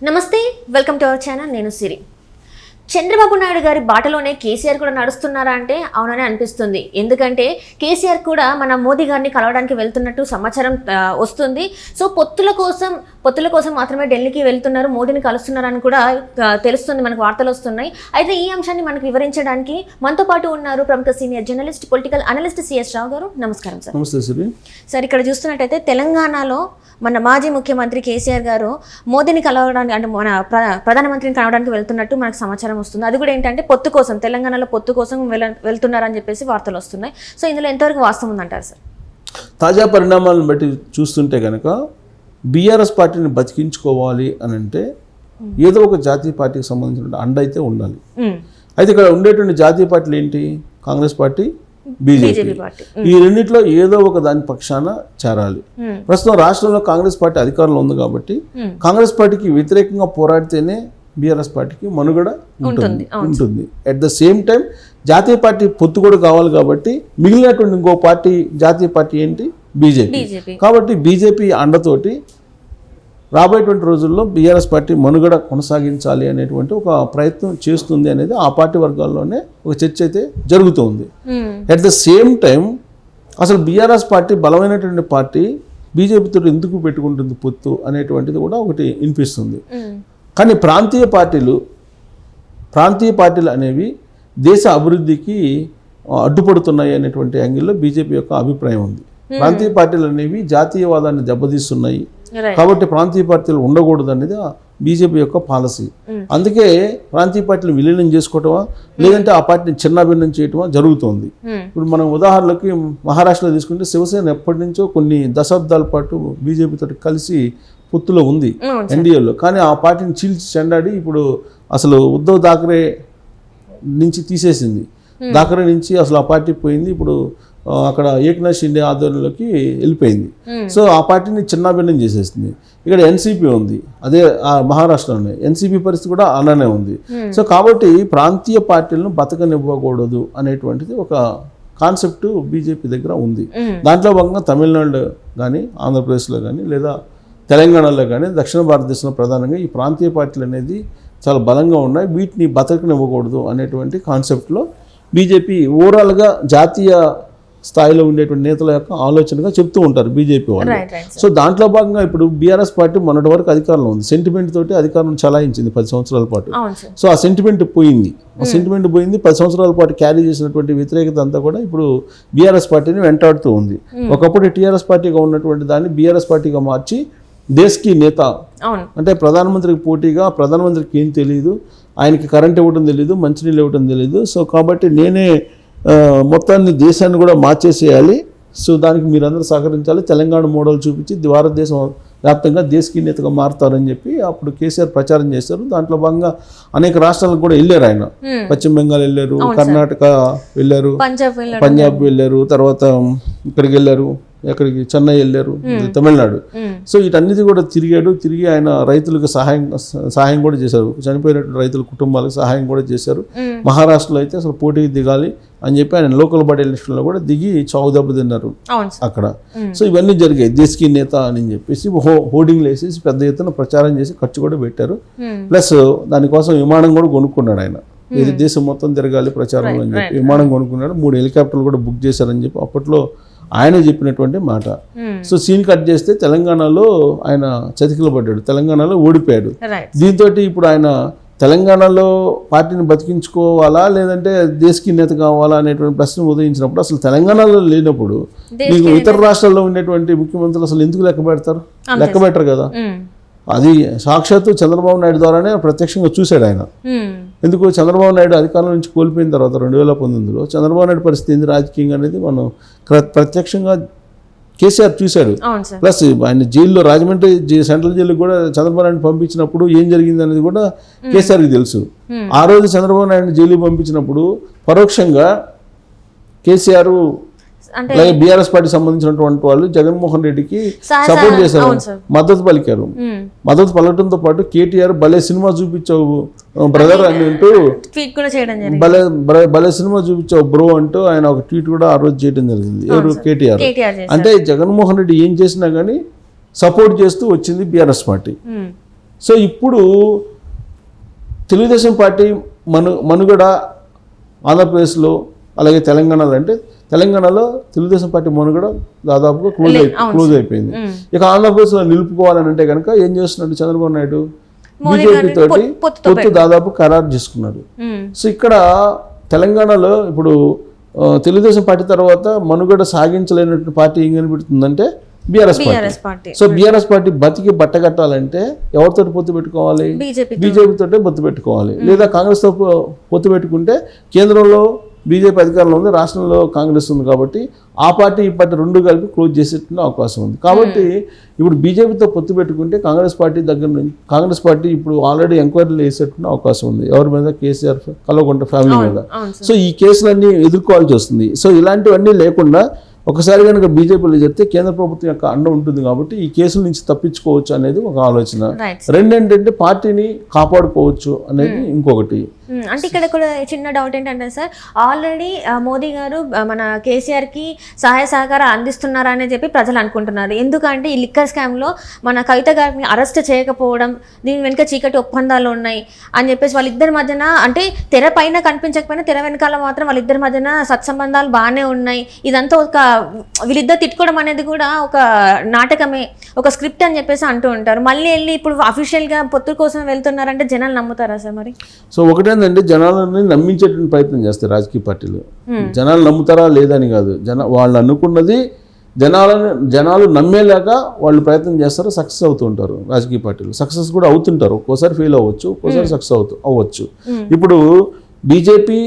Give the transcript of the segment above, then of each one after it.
నమస్తే welcome to our channel నేను సిరి. చంద్రబాబు నాయుడు గారి బాటలోనే కేసీఆర్ కూడా నడుస్తున్నారా అంటే అవుననే అనిపిస్తుంది. ఎందుకంటే కేసీఆర్ కూడా మన మోదీ గారిని కలవడానికి వెళ్తున్నట్టు సమాచారం వస్తుంది. సో పొత్తుల కోసం మాత్రమే ఢిల్లీకి వెళ్తున్నారు, మోదీని కలుస్తున్నారని కూడా తెలుస్తుంది, మనకు వార్తలు వస్తున్నాయి. అయితే ఈ అంశాన్ని మనకు వివరించడానికి మనతో పాటు ఉన్నారు ప్రముఖ senior journalist, political analyst C S Rao గారు. నమస్కారం సార్. నమస్తే సిరి. సార్, ఇక్కడ చూస్తున్నట్టయితే తెలంగాణలో మన మాజీ ముఖ్యమంత్రి కేసీఆర్ గారు మోదీని కలవడానికి అంటే మన ప్రధానమంత్రిని కలవడానికి వెళ్తున్నట్టు మనకు సమాచారం వస్తుంది. అది కూడా ఏంటంటే పొత్తు కోసం, తెలంగాణలో పొత్తు కోసం వెళ్తున్నారని చెప్పేసి వార్తలు వస్తున్నాయి. సో ఇందులో ఎంతవరకు వాస్తవం ఉందంటారు సార్? తాజా పరిణామాలను బట్టి చూస్తుంటే కనుక బీఆర్ఎస్ పార్టీని బతికించుకోవాలి అని అంటే ఏదో ఒక జాతీయ పార్టీకి సంబంధించిన అండ అయితే ఉండాలి. అయితే ఇక్కడ ఉండేటువంటి జాతీయ పార్టీలు ఏంటి? Congress party, BJP. ఈ రెండిట్లో ఏదో ఒక దాని పక్షాన చేరాలి. ప్రస్తుతం రాష్ట్రంలో కాంగ్రెస్ పార్టీ అధికారంలో ఉంది కాబట్టి కాంగ్రెస్ పార్టీకి వ్యతిరేకంగా పోరాడితేనే బీఆర్ఎస్ పార్టీకి మనుగడ ఉంటుంది. అట్ ద సేమ్ టైం జాతీయ పార్టీ పొత్తు కూడా కావాలి కాబట్టి మిగిలినటువంటి ఇంకో పార్టీ, జాతీయ పార్టీ ఏంటి? బీజేపీ. కాబట్టి బీజేపీ అండతోటి రాబోయేటువంటి రోజుల్లో బీఆర్ఎస్ పార్టీ మనుగడ కొనసాగించాలి అనేటువంటి ఒక ప్రయత్నం చేస్తుంది అనేది ఆ పార్టీ వర్గాల్లోనే ఒక చర్చ అయితే జరుగుతుంది. అట్ ద సేమ్ టైం అసలు బీఆర్ఎస్ పార్టీ బలమైనటువంటి పార్టీ బీజేపీతో ఎందుకు పెట్టుకుంటుంది పొత్తు అనేటువంటిది కూడా ఒకటి వినిపిస్తుంది. కానీ ప్రాంతీయ పార్టీలు అనేవి దేశ అభివృద్ధికి అడ్డుపడుతున్నాయి అనేటువంటి యాంగిల్లో బీజేపీ యొక్క అభిప్రాయం ఉంది. ప్రాంతీయ పార్టీలు అనేవి జాతీయవాదాన్ని దెబ్బతీస్తున్నాయి కాబట్టి ప్రాంతీయ పార్టీలు ఉండకూడదు అనేది బీజేపీ యొక్క పాలసీ. అందుకే ప్రాంతీయ పార్టీలు విలీనం చేసుకోవటమా లేదంటే ఆ పార్టీని చిన్నాభిన్నం చేయటమా జరుగుతోంది. ఇప్పుడు మనం ఉదాహరణకి మహారాష్ట్రలో తీసుకుంటే శివసేన ఎప్పటి నుంచో కొన్ని దశాబ్దాల పాటు బీజేపీతో కలిసి పొత్తులో ఉంది ఎన్డీఏలో. కానీ ఆ పార్టీని చీల్చి చెండాడి ఇప్పుడు అసలు ఉద్ధవ్ థాకరే నుంచి తీసేసింది. థాకరే నుంచి అసలు ఆ పార్టీ పోయింది. ఇప్పుడు అక్కడ ఏక్నాథ్ షిండే ఆధ్వర్యంలోకి వెళ్ళిపోయింది. సో ఆ పార్టీని చిన్నాభిన్నం చేసేసింది. ఇక్కడ ఎన్సీపీ ఉంది, అదే మహారాష్ట్రలోనే ఎన్సీపీ పరిస్థితి కూడా అలానే ఉంది. సో కాబట్టి ప్రాంతీయ పార్టీలను బతకనివ్వకూడదు అనేటువంటిది ఒక కాన్సెప్ట్ బీజేపీ దగ్గర ఉంది. దాంట్లో భాగంగా తమిళనాడు కానీ, ఆంధ్రప్రదేశ్లో కానీ, లేదా తెలంగాణలో కానీ, దక్షిణ భారతదేశంలో ప్రధానంగా ఈ ప్రాంతీయ పార్టీలు అనేది చాలా బలంగా ఉన్నాయి. వీటిని బతకనివ్వకూడదు అనేటువంటి కాన్సెప్ట్లో బీజేపీ ఓవరాల్గా జాతీయ స్థాయిలో ఉండేటువంటి నేతల యొక్క ఆలోచనగా చెప్తూ ఉంటారు బీజేపీ వాళ్ళు. సో దాంట్లో భాగంగా ఇప్పుడు బీఆర్ఎస్ పార్టీ మొన్నటి వరకు అధికారంలో ఉంది. సెంటిమెంట్ తోటి అధికారం చలాయించింది 10 సంవత్సరాల పాటు. సో ఆ సెంటిమెంట్ పోయింది. 10 సంవత్సరాల పాటు క్యారీ చేసినటువంటి వ్యతిరేకత అంతా కూడా ఇప్పుడు బీఆర్ఎస్ పార్టీని వెంటాడుతూ ఉంది. ఒకప్పుడు టీఆర్ఎస్ పార్టీగా ఉన్నటువంటి దాన్ని బీఆర్ఎస్ పార్టీగా మార్చి దేశ్కి నేత అంటే ప్రధానమంత్రికి పోటీగా, ప్రధానమంత్రికి ఏం తెలియదు, ఆయనకి కరెంట్ ఇవ్వడం తెలియదు, మంచినీళ్ళు ఇవ్వడం తెలియదు. సో కాబట్టి నేనే మొత్తాన్ని దేశాన్ని కూడా మార్చేసేయాలి. సో దానికి మీరందరూ సహకరించాలి, తెలంగాణ మోడల్ చూపించి భారతదేశం వ్యాప్తంగా దేశకి నేతగా మారుతారని చెప్పి అప్పుడు కేసీఆర్ ప్రచారం చేశారు. దాంట్లో భాగంగా అనేక రాష్ట్రాలకు కూడా వెళ్ళారు ఆయన. పశ్చిమ బెంగాల్ వెళ్ళారు, కర్ణాటక వెళ్ళారు, పంజాబ్ వెళ్ళారు, తర్వాత ఇక్కడికి వెళ్ళారు, ఎక్కడికి చెన్నై వెళ్ళారు, తమిళనాడు. సో వీటన్నిటి కూడా తిరిగి ఆయన రైతులకు సహాయం కూడా చేశారు. చనిపోయినటువంటి రైతుల కుటుంబాలకు సహాయం కూడా చేశారు. మహారాష్ట్రలో అయితే అసలు పోటీకి దిగాలి అని చెప్పి ఆయన లోకల్ బాడీ ఎలక్షన్లో కూడా దిగి చావు దెబ్బ తిన్నారు అక్కడ. సో ఇవన్నీ జరిగాయి. దేశకి నేత అని చెప్పేసి హోర్డింగ్లు వేసేసి పెద్ద ఎత్తున ప్రచారం చేసి ఖర్చు కూడా పెట్టారు. ప్లస్ దానికోసం విమానం కూడా కొనుక్కున్నాడు ఆయన. ఇది దేశం మొత్తం తిరగాలి ప్రచారంలో అని చెప్పి విమానం కొనుక్కున్నాడు. 3 హెలికాప్టర్లు కూడా బుక్ చేశారని చెప్పి అప్పట్లో ఆయన చెప్పినటువంటి మాట. సో సీన్ కట్ చేస్తే తెలంగాణలో ఆయన చతికిల పడ్డాడు, తెలంగాణలో ఓడిపోయాడు. దీంతో ఇప్పుడు ఆయన తెలంగాణలో పార్టీని బతికించుకోవాలా లేదంటే దేశకి నేత కావాలా అనేటువంటి ప్రశ్న ఉదయించినప్పుడు అసలు తెలంగాణలో లేనప్పుడు మీకు ఇతర రాష్ట్రాల్లో ఉండేటువంటి ముఖ్యమంత్రులు అసలు ఎందుకు లెక్క పెట్టరు కదా. అది సాక్షాత్తు చంద్రబాబు నాయుడు ద్వారానే ప్రత్యక్షంగా చూశాడు ఆయన. ఎందుకు చంద్రబాబు నాయుడు అధికారం నుంచి కోల్పోయిన తర్వాత 2019లో చంద్రబాబు నాయుడు పరిస్థితి ఏంది రాజకీయంగా అనేది మనం ప్రత్యక్షంగా కేసీఆర్ చూశాడు. ప్లస్ ఆయన జైల్లో, రాజమండ్రి సెంట్రల్ జైలుకి కూడా చంద్రబాబు నాయుడు పంపించినప్పుడు ఏం జరిగింది అనేది కూడా కేసీఆర్కి తెలుసు. ఆ రోజు చంద్రబాబు నాయుడు జైలుకి పంపించినప్పుడు పరోక్షంగా కేసీఆర్ అలాగే బీఆర్ఎస్ పార్టీ సంబంధించినటువంటి వాళ్ళు జగన్మోహన్ రెడ్డికి సపోర్ట్ చేశారు, మద్దతు పలికారు. మద్దతు పలకడంతో పాటు కేటీఆర్ భలే సినిమా చూపించావు బ్రదర్ అని అంటూ, భలే సినిమా చూపించావు బ్రో అంటూ ఆయన ఒక ట్వీట్ కూడా ఆ రోజు చేయడం జరిగింది. ఎవరు? కేటీఆర్. అంటే జగన్మోహన్ రెడ్డి ఏం చేసినా కానీ సపోర్ట్ చేస్తూ వచ్చింది బీఆర్ఎస్ పార్టీ. సో ఇప్పుడు తెలుగుదేశం పార్టీ మనుగడ ఆంధ్రప్రదేశ్లో అలాగే తెలంగాణలో, అంటే తెలంగాణలో తెలుగుదేశం పార్టీ మనుగడ దాదాపుగా క్లోజ్ అయిపోయింది. ఇక ఆంధ్రప్రదేశ్లో నిలుపుకోవాలని అంటే కనుక ఏం చేస్తున్నాడు చంద్రబాబు నాయుడు, బీజేపీ తోటి పొత్తు దాదాపు ఖరారు చేసుకున్నాడు. సో ఇక్కడ తెలంగాణలో ఇప్పుడు తెలుగుదేశం పార్టీ తర్వాత మనుగడ సాగించలేనటువంటి పార్టీ ఏం కనిపెడుతుందంటే B R S party. So B R S party బతికి బట్టగట్టాలంటే ఎవరితో పొత్తు పెట్టుకోవాలి, బీజేపీ తోటే పొత్తు పెట్టుకోవాలి. లేదా కాంగ్రెస్ తో పొత్తు పెట్టుకుంటే కేంద్రంలో బీజేపీ అధికారంలో ఉంది, రాష్ట్రంలో కాంగ్రెస్ ఉంది, కాబట్టి ఆ పార్టీ ఈ పార్టీ రెండు కలిపి క్లోజ్ చేసేటువంటి అవకాశం ఉంది. కాబట్టి ఇప్పుడు బీజేపీతో పొత్తు పెట్టుకుంటే కాంగ్రెస్ పార్టీ దగ్గర నుంచి కాంగ్రెస్ పార్టీ ఇప్పుడు ఆల్రెడీ ఎంక్వైరీలు వేసేటువంటి అవకాశం ఉంది ఎవరి మీద, కేసీఆర్ కల్వకుంట్ల ఫ్యామిలీ మీద. సో ఈ కేసులన్నీ ఎదుర్కోవాల్సి వస్తుంది. సో ఇలాంటివన్నీ లేకుండా ఒకసారి కనుక బీజేపీలో చెప్తే కేంద్ర ప్రభుత్వం యొక్క అండ ఉంటుంది, కాబట్టి ఈ కేసుల నుంచి తప్పించుకోవచ్చు అనేది ఒక ఆలోచన. రెండేంటంటే పార్టీని కాపాడుకోవచ్చు అనేది ఇంకొకటి. అంటే ఇక్కడ కూడా చిన్న డౌట్ ఏంటంటే సార్, ఆల్రెడీ మోదీ గారు మన కేసీఆర్కి సహాయ సహకారం అందిస్తున్నారని చెప్పి ప్రజలు అనుకుంటున్నారు. ఎందుకంటే ఈ లిక్కర్ స్కామ్లో మన కవిత గారిని అరెస్ట్ చేయకపోవడం, దీని వెనుక చీకటి ఒప్పందాలు ఉన్నాయి అని చెప్పేసి వాళ్ళిద్దరి మధ్యన, అంటే తెర పైన కనిపించకపోయినా తెర వెనకాల మాత్రం వాళ్ళిద్దరి మధ్యన సత్సంబంధాలు బాగానే ఉన్నాయి. ఇదంతా ఒక వీళ్ళిద్దరు తిట్టుకోవడం అనేది కూడా ఒక నాటకమే, ఒక స్క్రిప్ట్ అని చెప్పేసి అంటూ ఉంటారు. మళ్ళీ వెళ్ళి ఇప్పుడు అఫీషియల్గా పొత్తు కోసం వెళ్తున్నారంటే జనాలు నమ్ముతారా సార్? మరి ఒకటేంటంటే జనాలని నమ్మించేటువంటి ప్రయత్నం చేస్తారు రాజకీయ పార్టీలు. జనాలు నమ్ముతారా లేదని కాదు, వాళ్ళు అనుకున్నది జనాలు నమ్మేలాగా వాళ్ళు ప్రయత్నం చేస్తారు, సక్సెస్ అవుతూ ఉంటారు. రాజకీయ పార్టీలు సక్సెస్ కూడా అవుతుంటారు, ఒక్కోసారి ఫెయిల్ అవ్వచ్చు, ఒక్కోసారి సక్సెస్ అవ్వచ్చు. ఇప్పుడు బీజేపీ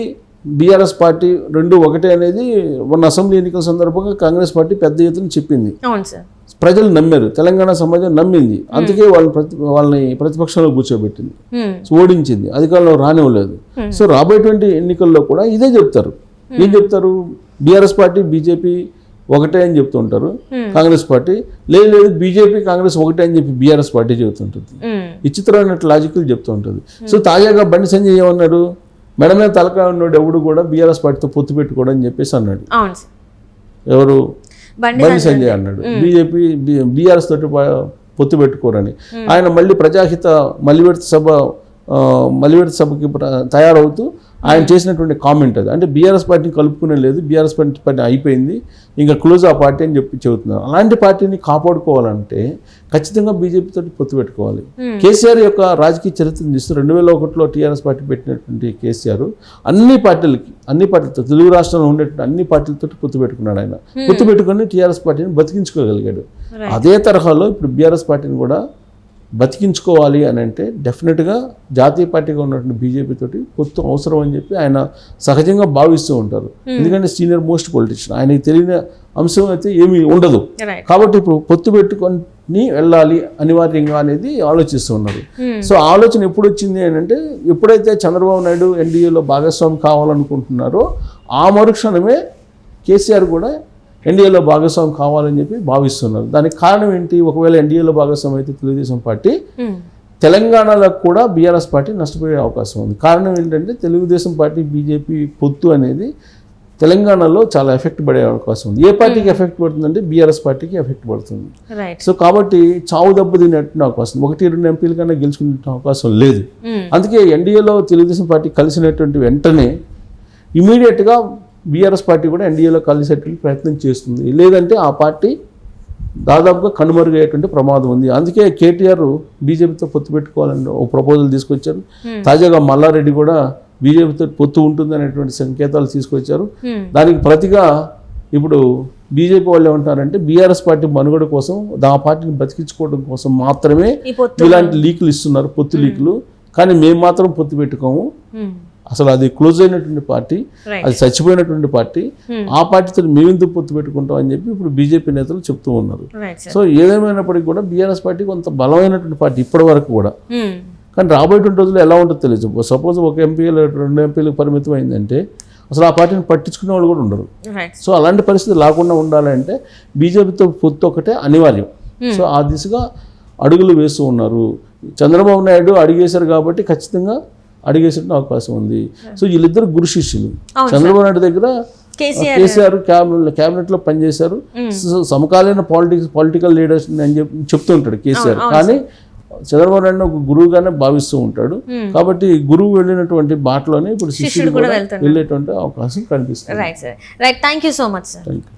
బీఆర్ఎస్ పార్టీ రెండు ఒకటే అనేది మొన్న అసెంబ్లీ ఎన్నికల సందర్భంగా కాంగ్రెస్ పార్టీ పెద్ద ఎత్తున చెప్పింది. ప్రజలు నమ్మారు, తెలంగాణ సమాజం నమ్మింది, అందుకే వాళ్ళని ప్రతిపక్షంలో కూర్చోబెట్టింది, ఓడించింది, అధికారంలో రానివ్వలేదు. సో రాబోయేటువంటి ఎన్నికల్లో కూడా ఇదే చెప్తారు. ఏం చెప్తారు? బీఆర్ఎస్ పార్టీ బీజేపీ ఒకటే అని చెప్తూ ఉంటారు, కాంగ్రెస్ పార్టీ లేదు బీజేపీ కాంగ్రెస్ ఒకటే అని చెప్పి బీఆర్ఎస్ పార్టీ చెబుతుంటుంది. విచిత్రమైన లాజికల్ చెప్తూ ఉంటుంది. సో తాజాగా బండి సంజయ్ ఏమన్నారు, మెడ మీద తలకాయ ఉన్నాడు ఎవడు కూడా బీఆర్ఎస్ పార్టీతో పొత్తు పెట్టుకోవడం అని చెప్పేసి అన్నాడు. ఎవరు? బండి సంజయ్ అన్నాడు. బీజేపీ బీఆర్ఎస్ తోటి పొత్తు పెట్టుకోరని. ఆయన మళ్ళీ ప్రజాహిత మలివిడత సభకి తయారవుతూ ఆయన చేసినటువంటి కామెంట్ అది. అంటే బీఆర్ఎస్ పార్టీని కలుపుకునే లేదు, బీఆర్ఎస్ పార్టీ అయిపోయింది, ఇంకా క్లోజ్ ఆ పార్టీ అని చెప్పి చెబుతున్నారు. అలాంటి పార్టీని కాపాడుకోవాలంటే ఖచ్చితంగా బీజేపీ తోటి పొత్తు పెట్టుకోవాలి. కేసీఆర్ యొక్క రాజకీయ చరిత్రను చూస్తే 2001లో టీఆర్ఎస్ పార్టీ పెట్టినటువంటి కేసీఆర్ అన్ని పార్టీలతో తెలుగు రాష్ట్రంలో ఉండేటువంటి అన్ని పార్టీలతో పొత్తు పెట్టుకున్నాడు. ఆయన పొత్తు పెట్టుకుని టీఆర్ఎస్ పార్టీని బతికించుకోగలిగాడు. అదే తరహాలో ఇప్పుడు బీఆర్ఎస్ పార్టీని కూడా బతికించుకోవాలి అని అంటే డెఫినెట్గా జాతీయ పార్టీగా ఉన్నటువంటి బీజేపీ తోటి పొత్తు అవసరం అని చెప్పి ఆయన సహజంగా భావిస్తూ ఉంటారు. ఎందుకంటే సీనియర్ మోస్ట్ పొలిటీషియన్, ఆయనకి తెలియని అంశం అయితే ఏమీ ఉండదు. కాబట్టి ఇప్పుడు పొత్తు పెట్టుకొని వెళ్ళాలి అనివార్యంగా అనేది ఆలోచిస్తూ ఉన్నారు. సో ఆలోచన ఎప్పుడు వచ్చింది అని అంటే, ఎప్పుడైతే చంద్రబాబు నాయుడు ఎన్డీఏలో భాగస్వామి కావాలనుకుంటున్నారో ఆ మరుక్షణమే కేసీఆర్ కూడా ఎన్డీఏలో భాగస్వామి కావాలని చెప్పి భావిస్తున్నారు. దానికి కారణం ఏంటి? ఒకవేళ ఎన్డీఏలో భాగస్వామి అయితే తెలుగుదేశం పార్టీ తెలంగాణలో కూడా బీఆర్ఎస్ పార్టీ నష్టపోయే అవకాశం ఉంది. కారణం ఏంటంటే తెలుగుదేశం పార్టీ బీజేపీ పొత్తు అనేది తెలంగాణలో చాలా ఎఫెక్ట్ పడే అవకాశం ఉంది. ఏ పార్టీకి ఎఫెక్ట్ పడుతుందంటే బీఆర్ఎస్ పార్టీకి ఎఫెక్ట్ పడుతుంది. సో కాబట్టి చావు దెబ్బ తినేటువంటి అవకాశం, 1-2 ఎంపీల కన్నా గెలుచుకునే అవకాశం లేదు. అందుకే ఎన్డీఏలో తెలుగుదేశం పార్టీ కలిసినటువంటి వెంటనే ఇమీడియట్గా బీఆర్ఎస్ పార్టీ కూడా ఎన్డీఏలో కలిసేటువంటి ప్రయత్నం చేస్తుంది. లేదంటే ఆ పార్టీ దాదాపుగా కనుమరుగయ్యేటువంటి ప్రమాదం ఉంది. అందుకే కేటీఆర్ బీజేపీతో పొత్తు పెట్టుకోవాలని ఒక ప్రపోజల్ తీసుకొచ్చారు. తాజాగా మల్లారెడ్డి కూడా బీజేపీతో పొత్తు ఉంటుంది అనేటువంటి సంకేతాలు తీసుకొచ్చారు. దానికి ప్రతిగా ఇప్పుడు బీజేపీ వాళ్ళు ఏమంటారంటే బీఆర్ఎస్ పార్టీ మనుగడ కోసం, ఆ పార్టీని బతికించుకోవడం కోసం మాత్రమే ఇలాంటి లీకులు ఇస్తున్నారు, పొత్తు లీకులు. కానీ మేము మాత్రం పొత్తు పెట్టుకోము, అసలు అది క్లోజ్ అయినటువంటి పార్టీ, అది చచ్చిపోయినటువంటి పార్టీ, ఆ పార్టీతో మేమెందుకు పొత్తు పెట్టుకుంటాం అని చెప్పి ఇప్పుడు బీజేపీ నేతలు చెప్తూ ఉన్నారు. సో ఏదేమైనప్పటికీ కూడా బీఆర్ఎస్ పార్టీ కొంత బలమైనటువంటి పార్టీ ఇప్పటి వరకు కూడా. కానీ రాబోయేటువంటి రోజుల్లో ఎలా ఉంటుందో తెలియదు. సపోజ్ ఒక ఎంపీ 2 ఎంపీలకు పరిమితం అయిందంటే అసలు ఆ పార్టీని పట్టించుకునే వాళ్ళు కూడా ఉండరు. సో అలాంటి పరిస్థితి లేకుండా ఉండాలంటే బీజేపీతో పొత్తు ఒకటే అనివార్యం. సో ఆ దిశగా అడుగులు వేస్తూ ఉన్నారు. చంద్రబాబు నాయుడు అడిగేశారు కాబట్టి ఖచ్చితంగా అడిగేసే అవకాశం ఉంది. సో వీళ్ళిద్దరు గురు శిష్యులు. చంద్రబాబు నాయుడు దగ్గర కేసీఆర్ క్యాబినెట్ లో పనిచేశారు. సమకాలీన పొలిటికల్ లీడర్స్ అని చెప్తూ ఉంటాడు కేసీఆర్. కానీ చంద్రబాబు నాయుడు ఒక గురువుగానే భావిస్తూ ఉంటాడు. కాబట్టి గురువు వెళ్ళినటువంటి బాటలోనే ఇప్పుడు శిష్యుడు కూడా వెళ్ళేటువంటి అవకాశం కనిపిస్తుంది. Right sir, right. Thank you so much sir. Thank you.